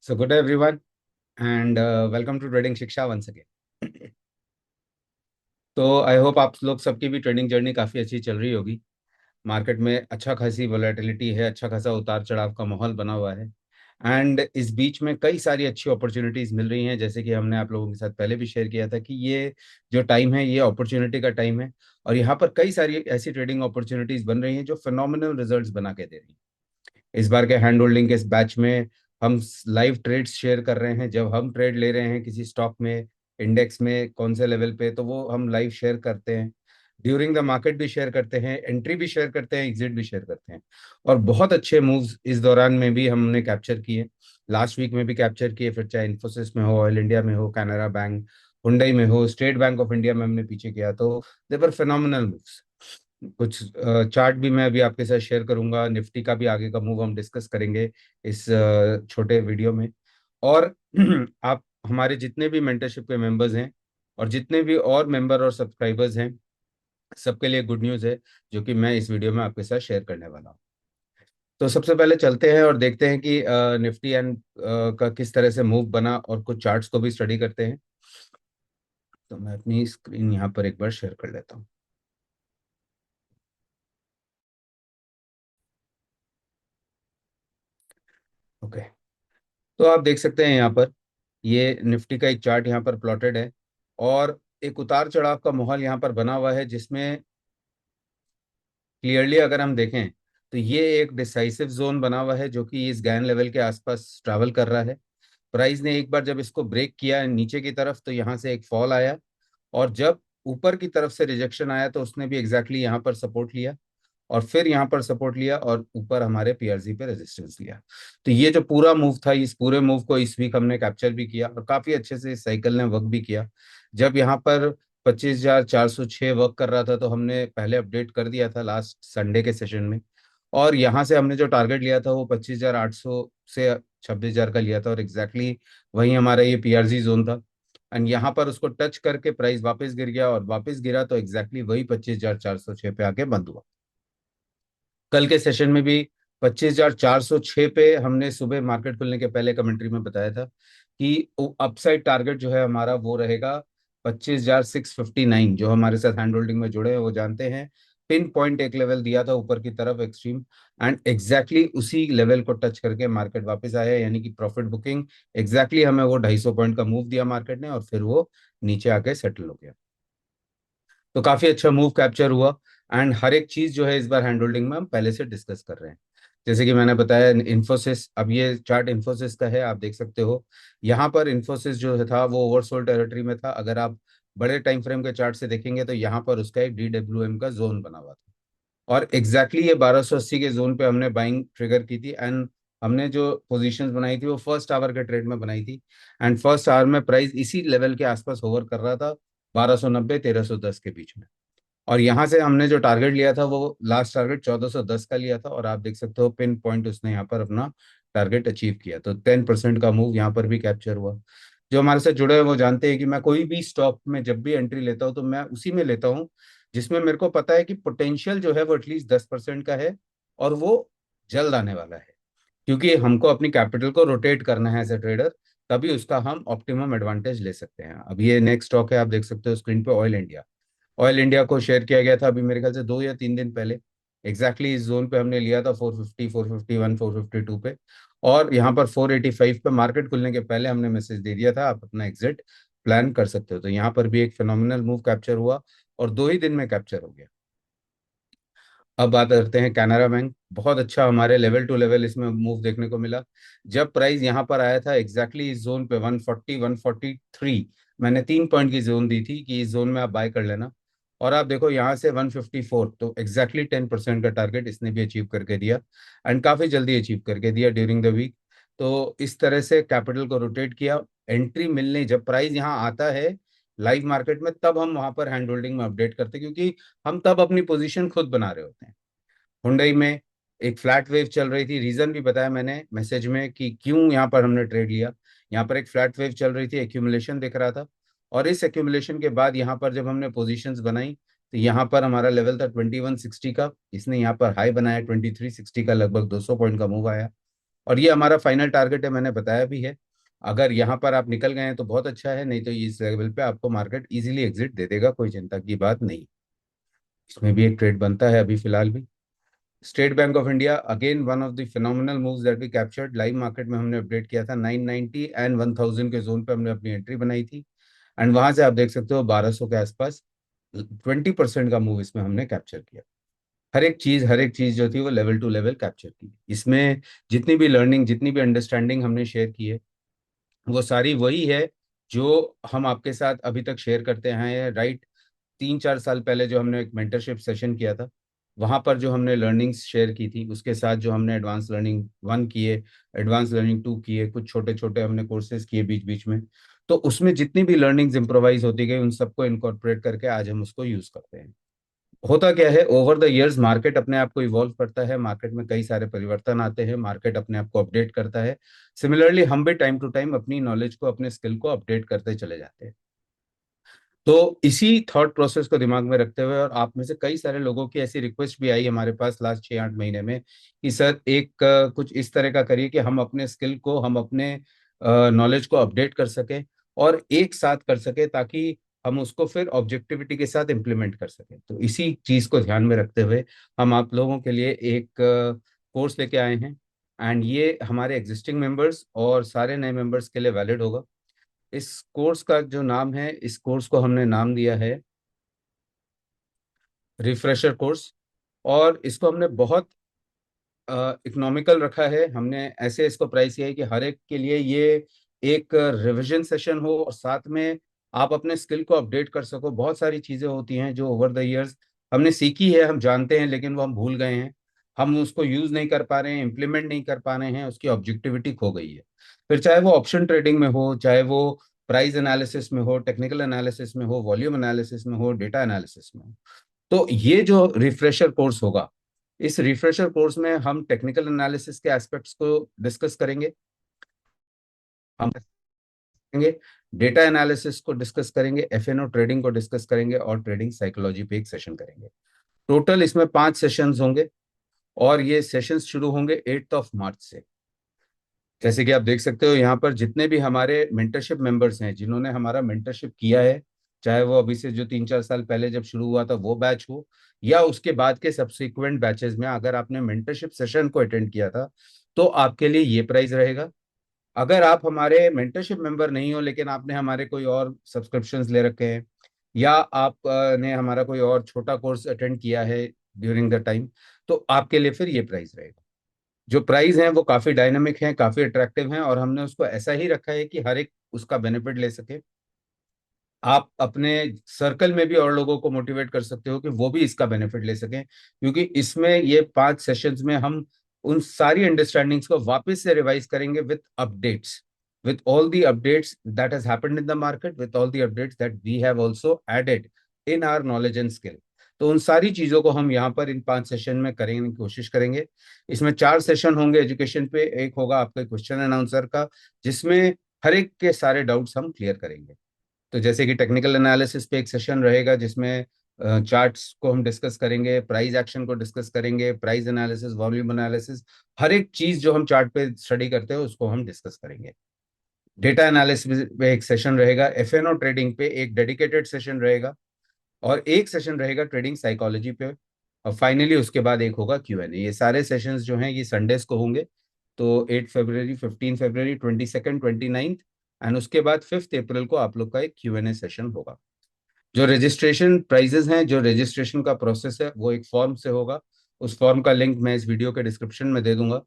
So good day everyone and welcome to trading शिक्षा once again. तो I hope आप लोग सबकी भी ट्रेडिंग जर्नी काफ़ी अच्छी चल रही होगी। मार्केट में अच्छा खासी वोलेटिलिटी है, अच्छा खासा उतार चढ़ाव का माहौल बना हुआ है एंड इस बीच में कई सारी अच्छी अपॉर्चुनिटीज़ मिल रही हैं। जैसे कि हमने आप लोगों के साथ पहले भी शेयर किया था कि ये जो टाइम है ये अपॉर्चुनिटी का टाइम है और यहाँ पर कई सारी ऐसी ट्रेडिंग अपॉर्चुनिटीज़ बन रही हैं जो फिनोमिनल रिजल्ट्स बना के दे रही हैं। इस बार के हैंड होल्डिंग के इस बैच में हम लाइव ट्रेड्स शेयर कर रहे हैं। जब हम ट्रेड ले रहे हैं किसी स्टॉक में, इंडेक्स में कौन से लेवल पे, तो वो हम लाइव शेयर करते हैं। ड्यूरिंग द मार्केट भी शेयर करते हैं, एंट्री भी शेयर करते हैं, एग्जिट भी शेयर करते हैं। और बहुत अच्छे मूव्स इस दौरान में भी हमने कैप्चर किए। लास्ट वीक में भी कैप्चर किए, फिर चाहे इन्फोसिस में हो, ऑयल इंडिया में हो, कैनरा बैंक, हुंडई में हो, स्टेट बैंक ऑफ इंडिया में हमने पीछे किया, तो देवर फिनोमिनल मूव्स। कुछ चार्ट भी मैं अभी आपके साथ शेयर करूंगा। निफ्टी का भी आगे का मूव हम डिस्कस करेंगे इस छोटे वीडियो में। और आप हमारे जितने भी मेंटरशिप के मेंबर्स हैं और जितने भी और मेंबर और सब्सक्राइबर्स हैं, सबके लिए गुड न्यूज़ है जो कि मैं इस वीडियो में आपके साथ शेयर करने वाला हूँ। तो सबसे पहले चलते हैं और देखते हैं कि निफ्टी एंड का किस तरह से मूव बना और कुछ चार्ट्स को भी स्टडी करते हैं। तो मैं अपनी स्क्रीन यहाँ पर एक बार शेयर कर लेता हूँ। ओके, तो आप देख सकते हैं यहाँ पर ये निफ्टी का एक चार्ट यहाँ पर प्लॉटेड है और एक उतार चढ़ाव का माहौल यहाँ पर बना हुआ है, जिसमें क्लियरली अगर हम देखें तो ये एक डिसाइसिव जोन बना हुआ है जो कि इस गैन लेवल के आसपास ट्रैवल कर रहा है। प्राइस ने एक बार जब इसको ब्रेक किया नीचे की तरफ तो यहाँ से एक फॉल आया, और जब ऊपर की तरफ से रिजेक्शन आया तो उसने भी एग्जैक्टली यहाँ पर सपोर्ट लिया और फिर यहाँ पर सपोर्ट लिया और ऊपर हमारे पीआरसी पे रेजिस्टेंस लिया। तो ये जो पूरा मूव था, इस पूरे मूव को इस वीक हमने कैप्चर भी किया और काफी अच्छे से इस साइकिल ने वर्क भी किया। जब यहाँ पर 25,406 वर्क कर रहा था तो हमने पहले अपडेट कर दिया था लास्ट संडे के सेशन में, और यहाँ से हमने जो टारगेट लिया था वो 25,800 से 26,000 का लिया था और एग्जैक्टली वही हमारा ये पीआरसी जोन था। एंड यहाँ पर उसको टच करके प्राइस वापस गिर गया और वापस गिरा तो एग्जैक्टली वही 25,406 पे आके बंद हुआ। कल के सेशन में भी 25,406 पे हमने सुबह मार्केट खुलने के पहले कमेंट्री में बताया था कि अपसाइड टारगेट जो है हमारा वो रहेगा 25,659। जो हमारे साथ हैंड होल्डिंग में जुड़े हैं वो जानते हैं, पिन पॉइंट एक लेवल दिया था ऊपर की तरफ एक्सट्रीम, एंड एग्जैक्टली उसी लेवल को टच करके मार्केट वापस आया, यानी कि प्रॉफिट बुकिंग एग्जैक्टली हमें वो 250 पॉइंट का मूव दिया मार्केट ने और फिर वो नीचे आके सेटल हो गया। तो काफी अच्छा मूव कैप्चर हुआ एंड हर एक चीज जो है इस बार हैंड होल्डिंग में हम पहले से डिस्कस कर रहे हैं। जैसे कि मैंने बताया इन्फोसिस, अब ये चार्ट इन्फोसिस का है, आप देख सकते हो यहाँ पर इन्फोसिस जो था वो ओवरसोल्ड टेरिटरी में था। अगर आप बड़े टाइम फ्रेम के चार्ट से देखेंगे तो यहाँ पर उसका एक DWM का जोन बना हुआ था और एग्जैक्टली ये 1280 के जोन पे हमने बाइंग ट्रिगर की थी एंड हमने जो पोजीशंस बनाई थी वो फर्स्ट आवर के ट्रेड में बनाई थी। एंड फर्स्ट आवर में प्राइस इसी लेवल के आसपास होवर कर रहा था, 1290 1310 के बीच में। और यहाँ से हमने जो टारगेट लिया था वो लास्ट टारगेट 1410 का लिया था और आप देख सकते हो पिन पॉइंट उसने यहाँ पर अपना टारगेट अचीव किया। तो 10% का मूव यहाँ पर भी कैप्चर हुआ। जो हमारे साथ जुड़े हैं वो जानते हैं कि मैं कोई भी स्टॉक में जब भी एंट्री लेता हूँ तो मैं उसी में लेता हूँ जिसमें मेरे को पता है कि पोटेंशियल जो है वो एटलीस्ट 10% का है और वो जल्द आने वाला है, क्योंकि हमको अपनी कैपिटल को रोटेट करना है एज ए ट्रेडर, तभी उसका हम ऑप्टिमम एडवांटेज ले सकते हैं। अब ये नेक्स्ट स्टॉक है, आप देख सकते हो स्क्रीन पे, ऑयल इंडिया। ऑयल इंडिया को शेयर किया गया था अभी मेरे ख्याल से 2 या 3 दिन पहले। एग्जैक्टली इस जोन पे हमने लिया था 450, 451, 452 पे, और यहाँ पर 485 पे मार्केट खुलने के पहले हमने मैसेज दे दिया था आप अपना एग्जिट प्लान कर सकते हो। तो यहाँ पर भी एक फिनोमिनल मूव कैप्चर हुआ और 2 ही दिन में कैप्चर हो गया। अब बात करते हैं कैनरा बैंक। बहुत अच्छा हमारे लेवल टू लेवल इसमें मूव देखने को मिला। जब प्राइस यहाँ पर आया था एग्जैक्टली इस जोन पे 140, 143, मैंने 3 पॉइंट की जोन दी थी कि इस जोन में आप बाय कर लेना, और आप देखो यहाँ से 154, तो एग्जैक्टली 10% का टारगेट इसने भी अचीव करके दिया एंड काफी जल्दी अचीव करके दिया ड्यूरिंग द वीक। तो इस तरह से कैपिटल को रोटेट किया। एंट्री मिलने जब प्राइस यहाँ आता है लाइव मार्केट में तब हम वहां पर हैंड होल्डिंग में अपडेट करते हैं, क्योंकि हम तब अपनी पोजीशन खुद बना रहे होते हैं। हुंडई में एक फ्लैट वेव चल रही थी, रीजन भी बताया मैंने मैसेज में कि क्यों यहाँ पर हमने ट्रेड लिया। यहाँ पर एक फ्लैट वेव चल रही थी, एक्यूमुलेशन दिख रहा था, और इस एक्यूमुलेशन के बाद यहाँ पर जब हमने पोजीशंस बनाई तो यहाँ पर हमारा लेवल था 2160 का, इसने यहाँ पर हाई बनाया 2360 का, लगभग 200 पॉइंट का मूव आया। और ये हमारा फाइनल टारगेट है, मैंने बताया भी है। अगर यहाँ पर आप निकल गए हैं तो बहुत अच्छा है, नहीं तो इस लेवल पे आपको मार्केट इजीली एग्जिट दे देगा, कोई चिंता की बात नहीं। इसमें भी एक ट्रेड बनता है अभी फिलहाल भी। State bank of India, again one of the phenomenal moves that we captured live market में, हमने अपडेट किया था 990 एंड 1000 के जोन पे हमने अपनी एंट्री बनाई थी। एंड वहां से आप देख सकते हो 1200 के आसपास 20% का मूव इसमें हमने कैप्चर किया। हर एक चीज जो थी वो लेवल टू लेवल कैप्चर की इसमें। जितनी भी लर्निंग, जितनी भी अंडरस्टैंडिंग हमने शेयर की है, वो सारी वही है जो हम आपके साथ अभी तक शेयर करते हैं, राइट। 3-4 साल पहले जो हमने एक मेंटरशिप सेशन किया था, वहां पर जो हमने लर्निंग्स शेयर की थी, उसके साथ जो हमने एडवांस लर्निंग 1 किए, एडवांस लर्निंग 2 किए, कुछ छोटे छोटे हमने कोर्सेज किए बीच बीच में, तो उसमें जितनी भी लर्निंग्स इम्प्रोवाइज होती गई, उन सबको इनकॉर्पोरेट करके आज हम उसको यूज करते हैं। होता क्या है, ओवर द इयर्स मार्केट अपने आप को इवॉल्व करता है, मार्केट में कई सारे परिवर्तन आते हैं, मार्केट अपने आप को अपडेट करता है। सिमिलरली हम भी टाइम टू टाइम अपनी नॉलेज को, अपने स्किल को अपडेट करते चले जाते हैं। तो इसी थॉट प्रोसेस को दिमाग में रखते हुए, और आप में से कई सारे लोगों की ऐसी रिक्वेस्ट भी आई हमारे पास लास्ट 6-8 महीने में कि सर एक कुछ इस तरह का करिए कि हम अपने स्किल को, हम अपने नॉलेज को अपडेट कर सकें और एक साथ कर सकें, ताकि हम उसको फिर ऑब्जेक्टिविटी के साथ इम्प्लीमेंट कर सकें। तो इसी चीज को ध्यान में रखते हुए हम आप लोगों के लिए एक कोर्स लेके आए हैं। एंड ये हमारे एग्जिस्टिंग मेंबर्स और सारे नए मेंबर्स के लिए वैलिड होगा। इस कोर्स का जो नाम है, इस कोर्स को हमने नाम दिया है रिफ्रेशर कोर्स। और इसको हमने बहुत इकोनॉमिकल रखा है। हमने ऐसे इसको प्राइस किया है कि हर एक के लिए ये एक रिवीजन सेशन हो, और साथ में आप अपने स्किल को अपडेट कर सको। बहुत सारी चीजें होती हैं जो ओवर द इयर्स हमने सीखी है, हम जानते हैं, लेकिन वो हम भूल गए हैं, हम उसको यूज नहीं कर पा रहे हैं, इम्प्लीमेंट नहीं कर पा रहे हैं, उसकी ऑब्जेक्टिविटी खो गई है। फिर चाहे वो ऑप्शन ट्रेडिंग में हो, चाहे वो प्राइस एनालिसिस में हो, टेक्निकल एनालिसिस में हो, वॉल्यूम एनालिसिस में हो, डेटा एनालिसिस में हो। तो ये जो रिफ्रेशर कोर्स होगा, इस रिफ्रेशर कोर्स में हम टेक्निकल एनालिसिस के एस्पेक्ट्स को डिस्कस करेंगे, हम करेंगे डेटा एनालिसिस को डिस्कस करेंगे, एफएनओ ट्रेडिंग को डिस्कस करेंगे, और ट्रेडिंग साइकोलॉजी पे एक सेशन करेंगे। टोटल इसमें 5 सेशंस होंगे, और ये सेशंस शुरू होंगे 8 मार्च से। जैसे कि आप देख सकते हो यहाँ पर जितने भी हमारे मेंटरशिप मेंबर्स हैं, जिन्होंने हमारा मेंटरशिप किया है, चाहे वो अभी से जो 3-4 साल पहले जब शुरू हुआ था वो बैच हो, या उसके बाद के सब्सिक्वेंट बैचेस में, अगर आपने मेंटरशिप सेशन को अटेंड किया था, तो आपके लिए ये प्राइस रहेगा। अगर आप हमारे मेंटरशिप मेंबर नहीं हो, लेकिन आपने हमारे कोई और सब्सक्रिप्शंस ले रखे हैं, या आप ने हमारा कोई और छोटा कोर्स अटेंड किया है ड्यूरिंग द टाइम, तो आपके लिए फिर ये प्राइस रहेगा। जो प्राइस हैं वो काफी डायनामिक हैं, काफी अट्रैक्टिव हैं, और हमने उसको ऐसा ही रखा है कि हर एक उसका बेनिफिट ले सके। आप अपने सर्कल में भी और लोगों को मोटिवेट कर सकते हो कि वो भी इसका बेनिफिट ले सकें, क्योंकि इसमें ये 5 सेशंस में हम उन सारी अंडरस्टैंडिंग्स को वापस से रिवाइज करेंगे with updates, with all the updates that has happened in the market, with all the updates that we have also added in our knowledge and skill। तो उन सारी चीजों को हम यहाँ पर इन 5 सेशन में करने की कोशिश करेंगे। इसमें 4 सेशन होंगे एजुकेशन पे, एक होगा आपके क्वेश्चन एंड आंसर का, जिसमें हर एक के सारे डाउट्स हम क्लियर करेंगे। तो जैसे कि टेक्निकल एनालिसिस पे एक सेशन रहेगा, जिसमें चार्ट्स को हम डिस्कस करेंगे, प्राइस एक्शन को डिस्कस करेंगे, प्राइस एनालिसिस, वॉल्यूम एनालिसिस, हर एक चीज जो हम चार्ट पे स्टडी करते हैं उसको हम डिस्कस करेंगे। डेटा एनालिसिस पे एक सेशन रहेगा, एफएनओ ट्रेडिंग पे एक डेडिकेटेड सेशन रहेगा, और एक सेशन रहेगा ट्रेडिंग साइकोलॉजी पे। और फाइनली उसके बाद एक होगा क्यूएनए। ये सारे सेशंस जो हैं ये संडेज को होंगे। तो 8 फरवरी, 15 फरवरी, 22nd, 29th, एंड उसके बाद 5 अप्रैल को आप लोग का एक क्यूएनए सेशन होगा। जो रजिस्ट्रेशन प्राइजेस हैं, जो रजिस्ट्रेशन का प्रोसेस है, वो एक फॉर्म से होगा। उस फॉर्म का लिंक मैं इस वीडियो के डिस्क्रिप्शन में दे दूंगा।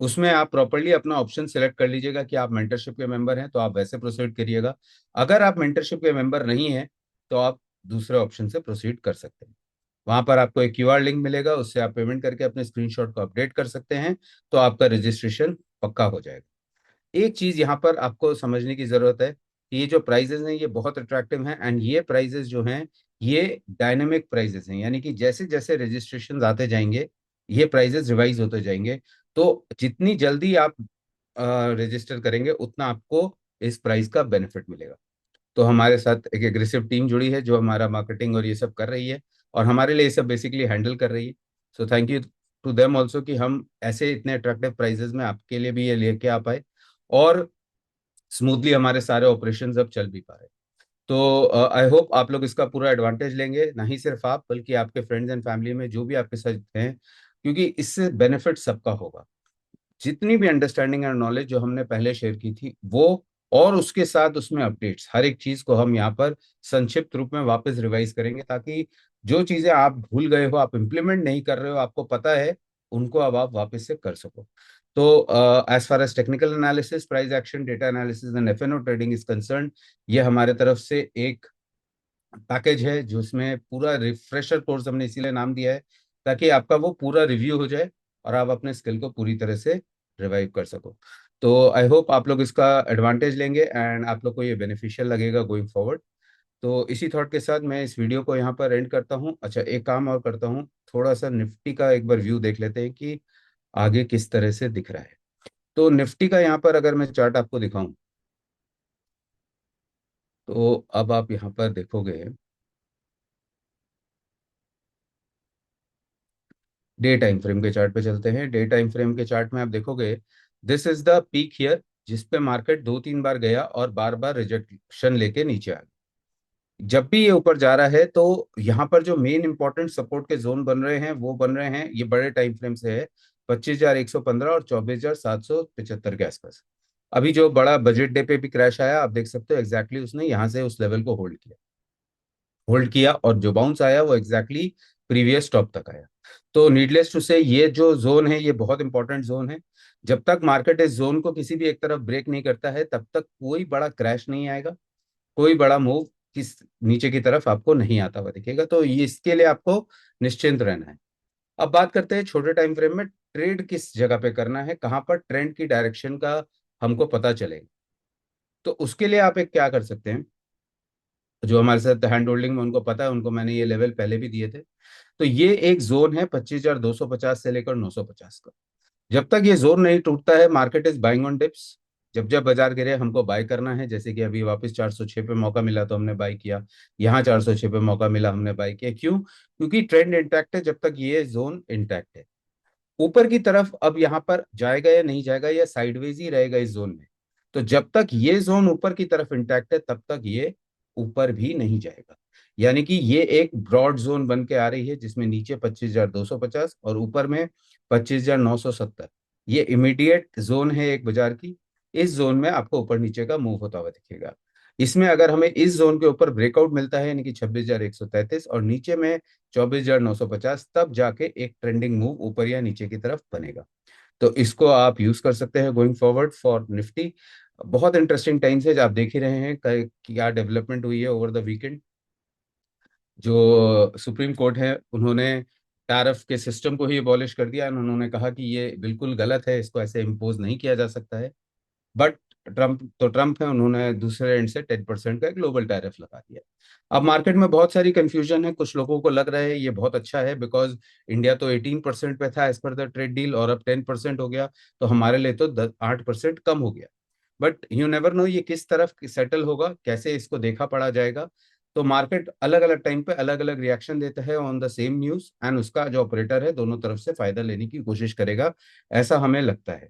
उसमें आप प्रॉपरली अपना ऑप्शन सेलेक्ट कर लीजिएगा कि आप मेंटरशिप के मेंबर हैं तो आप वैसे प्रोसीड करिएगा। अगर आप मेंटरशिप के मेंबर नहीं हैं तो आप दूसरे ऑप्शन से प्रोसीड कर सकते हैं। वहां पर आपको एक क्यूआर लिंक मिलेगा, उससे आप पेमेंट करके अपने स्क्रीनशॉट को अपडेट कर सकते हैं, तो आपका रजिस्ट्रेशन पक्का हो जाएगा। एक चीज यहाँ पर आपको समझने की जरूरत है कि ये जो प्राइजेस हैं ये बहुत अट्रैक्टिव हैं, एंड ये प्राइजेस जो हैं ये डायनेमिक प्राइजेस हैं, यानी कि जैसे जैसे रजिस्ट्रेशन आते जाएंगे ये प्राइजेस रिवाइज होते जाएंगे। तो जितनी जल्दी आप रजिस्टर करेंगे उतना आपको इस प्राइस का बेनिफिट मिलेगा। तो हमारे साथ एक एग्रेसिव टीम जुड़ी है जो हमारा मार्केटिंग और ये सब कर रही है, और हमारे लिए ये सब बेसिकली हैंडल कर रही है। So thank you to them also कि हम ऐसे इतने अट्रैक्टिव प्राइजेस में आपके लिए भी ये लेके आ पाए, और स्मूथली हमारे सारे ऑपरेशंस अब चल भी पा रहे। तो आई होप आप लोग इसका पूरा एडवांटेज लेंगे, ना ही सिर्फ आप बल्कि आपके फ्रेंड्स एंड फैमिली में जो भी आपके साथ हैं, क्योंकि इससे बेनिफिट सबका होगा। जितनी भी अंडरस्टैंडिंग एंड नॉलेज जो हमने पहले शेयर की थी वो, और उसके साथ उसमें अपडेट्स, हर एक चीज को हम यहाँ पर संक्षिप्त रूप में वापस रिवाइज करेंगे, ताकि जो चीजें आप भूल गए हो, आप इम्प्लीमेंट नहीं कर रहे हो, आपको पता है, उनको अब आप वापस से कर सको। तो as far as technical analysis, price action, data analysis and FnO trading is concern, ये हमारे तरफ से एक पैकेज है जिसमें पूरा रिफ्रेशर कोर्स हमने इसीलिए नाम दिया है, ताकि आपका वो पूरा रिव्यू हो जाए और आप अपने स्किल को पूरी तरह से रिवाइव कर सको। तो आई होप आप लोग इसका एडवांटेज लेंगे एंड आप लोग को ये बेनिफिशियल लगेगा गोइंग फॉरवर्ड। तो इसी थॉट के साथ मैं इस वीडियो को यहाँ पर एंड करता हूँ। अच्छा, एक काम और करता हूँ, थोड़ा सा निफ्टी का एक बार व्यू देख लेते हैं कि आगे किस तरह से दिख रहा है। तो निफ्टी का यहाँ पर अगर मैं चार्ट आपको दिखाऊं, तो अब आप यहाँ पर देखोगे, डे टाइम फ्रेम के चार्ट पे चलते हैं। डे टाइम फ्रेम के चार्ट में आप देखोगे, this is the peak here, जिस पे मार्केट दो तीन बार गया और बार बार रिजेक्शन लेके नीचे आ गया। जब भी ये ऊपर जा रहा है तो यहाँ पर जो मेन इंपॉर्टेंट सपोर्ट के जोन बन रहे हैं वो बन रहे हैं, ये बड़े टाइम फ्रेम से है, 25,115 और 24,775 के आसपास। अभी जो बड़ा बजट डे पे भी क्रैश आया, आप देख सकते हो एग्जैक्टली उसने यहाँ से उस लेवल को होल्ड किया, और जो बाउंस आया वो एग्जैक्टली प्रीवियस टॉप तक आया। तो नीडलेस टू से ये जो जोन है ये बहुत इंपॉर्टेंट जोन है। जब तक मार्केट इस जोन को किसी भी एक तरफ ब्रेक नहीं करता है, तब तक कोई बड़ा क्रैश नहीं आएगा, कोई बड़ा मूव किस नीचे की तरफ आपको नहीं आता हुआ दिखेगा। तो ये इसके लिए आपको निश्चिंत रहना है। अब बात करते हैं छोटे टाइम फ्रेम में ट्रेड किस जगह पे करना है, कहाँ पर ट्रेंड की डायरेक्शन का हमको पता चलेगा। तो उसके लिए आप एक क्या कर सकते हैं, जो हमारे साथ हैंड होल्डिंग में उनको पता है, उनको मैंने ये लेवल पहले भी दिए थे। तो ये एक जोन है 25,250 से लेकर 950 का। जब तक ये जोन नहीं टूटता है, market is buying on dips. जब जब बाजार गिरे हमको बाय करना है, जैसे कि अभी वापस 406 पे मौका मिला तो हमने बाय किया, यहाँ 406 पे मौका मिला हमने बाय किया। क्यों? क्योंकि ट्रेंड इंटैक्ट है जब तक ये जोन इंटैक्ट है। ऊपर की तरफ अब यहाँ पर जाएगा या नहीं जाएगा, या साइडवेज ही रहेगा इस जोन में। तो जब तक ये जोन ऊपर की तरफ इंटैक्ट है तब तक ये ऊपर भी नहीं जाएगा। यानी कि ये एक ब्रॉड जोन बन के आ रही है, जिसमें नीचे 25,250 और ऊपर में 25,970, ये इमीडिएट जोन है एक बाजार की। इस जोन में आपको ऊपर नीचे का मूव होता हुआ दिखेगा। इसमें अगर हमें इस जोन के ऊपर ब्रेकआउट मिलता है, यानी कि 26,133 और नीचे में 24,950, तब जाके एक ट्रेंडिंग मूव ऊपर या नीचे की तरफ बनेगा। तो इसको आप यूज कर सकते हैं गोइंग फॉरवर्ड फॉर निफ्टी। बहुत इंटरेस्टिंग टाइम्स है, आप देख ही रहे हैं क्या डेवलपमेंट हुई है ओवर द वीकेंड। जो सुप्रीम कोर्ट है उन्होंने टैरिफ के सिस्टम को ही एबॉलिश कर दिया, उन्होंने कहा कि ये बिल्कुल गलत है, इसको ऐसे इम्पोज नहीं किया जा सकता है। बट ट्रम्प है, उन्होंने दूसरे एंड से 10% का ग्लोबल टैरिफ लगा दिया। अब मार्केट में बहुत सारी कंफ्यूजन है, कुछ लोगों को लग रहा है ये बहुत अच्छा है, बिकॉज इंडिया तो 18% पे था as per the trade deal, और अब 10% हो गया, तो हमारे लिए तो 8% कम हो गया। बट यू नेवर नो ये किस तरफ सेटल होगा, कैसे इसको देखा पड़ा जाएगा। तो मार्केट अलग अलग टाइम पे अलग अलग रिएक्शन देता है on the same news, and उसका जो ऑपरेटर है दोनों तरफ से फायदा लेने की कोशिश करेगा, ऐसा हमें लगता है।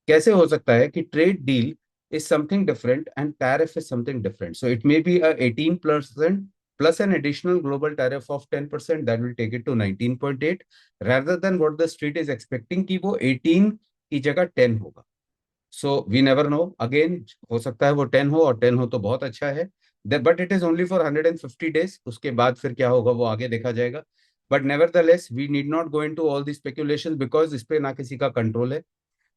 कैसे हो सकता है कि trade deal is something different and tariff is something different. So it may be a 18% plus an additional global tariff of 10% that will take it to 19.8, rather than what the street is expecting कि वो 18 की जगह 10 होगा। So we never know, again हो सकता है वो 10 हो, और 10 हो तो बहुत अच्छा है। But it is only for 150 days, उसके बाद फिर क्या होगा वो आगे देखा जाएगा। But nevertheless we need not go into all the speculation, because इस पे ना किसी का कंट्रोल है,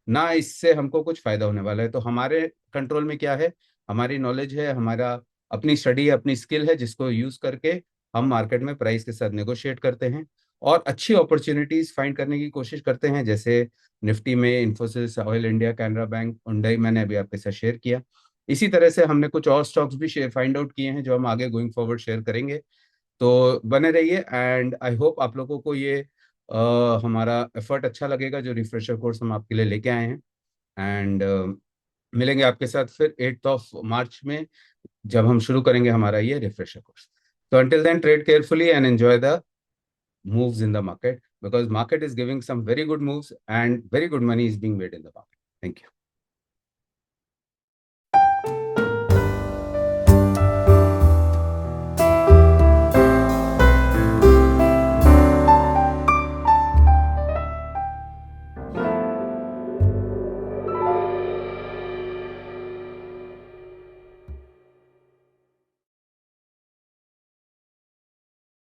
ना इससे हमको कुछ फायदा होने वाला है। तो हमारे कंट्रोल में क्या है, हमारी नॉलेज है, हमारा अपनी स्टडी है, अपनी स्किल है, जिसको यूज करके हम मार्केट में प्राइस के साथ नेगोशिएट करते हैं और अच्छी अपॉर्चुनिटीज फाइंड करने की कोशिश करते हैं। जैसे निफ्टी में Infosys, oil India, Canara bank, Hyundai मैंने अभी आपके साथ शेयर किया। इसी तरह से हमने कुछ और स्टॉक्स भी शेयर फाइंड आउट किए हैं जो हम आगे गोइंग फॉरवर्ड शेयर करेंगे। तो बने रहिए, एंड आई होप आप लोगों को ये हमारा एफर्ट अच्छा लगेगा जो रिफ्रेशर कोर्स हम आपके लिए लेके आए हैं। एंड मिलेंगे आपके साथ फिर 8 मार्च में, जब हम शुरू करेंगे हमारा ये रिफ्रेशर कोर्स। तो until then trade carefully and enjoy the moves in the market, because market is giving some very good moves and very good money is being made in the market. Thank you.